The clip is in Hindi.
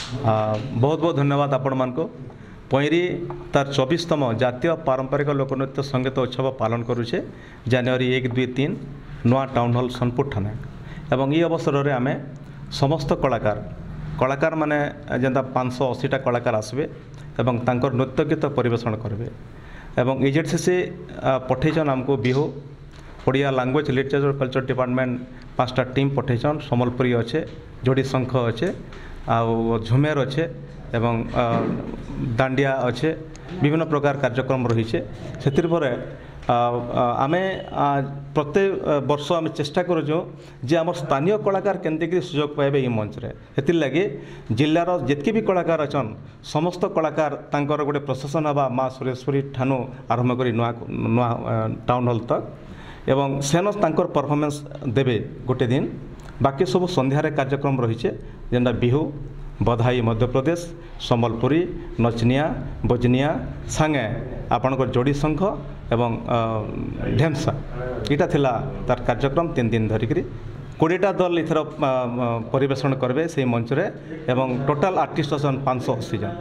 बहुत बहुत धन्यवाद आपण मानको पैरी तार 24तम जातीय पारंपरिक लोकनृत्य संगीत उत्सव पालन करुचे जनवरी 1, 2, 3 नुआ टाउन हॉल सोनपुर ठाणे एवं ये अवसर में आम समस्त कलाकार माने जेनता 580टा कलाकार आसबे एवं तांकर नृत्य गीत परिवेषण करेंगे एवं एजेडसीसी पठेचन आमको Bihu Odia language literature culture department 5टा टीम पठेचन सम्बलपुरी अच्छे जोड़ी शंख अच्छे आउ झुमेर अच्छे एवं दांडिया अच्छे विभिन्न प्रकार कार्यक्रम रही है आमे प्रत्येक वर्ष आम चेष्टा करूँ जे आम स्थानीय कलाकार केमती सुजोग पाइबे ये मंच रे हेतिर लगी जिलार जितकी भी कलाकार अच्छन समस्त कलाकार तांकर गोटे प्रशासन हवा माँ सुरेश्वरी ठानु आरंभ कर नुआ टाउन हॉल तक एवं सेन तांकर परफॉर्मेंस देवे गोटे दिन बाकी सब संध्यारे कार्यक्रम रही है जेनटा बिहू बधाई मध्य प्रदेश सम्बलपुरी नचनिया बजनिया सांगे आपणकर जोड़ी शंख एवं ढेमसा इटा थिला तार कार्यक्रम 3 दिन धरिक 20टा दल इथर परिवेषण करेंगे से मंच रे एवं टोटाल आर्टिस्ट असन 580 जन।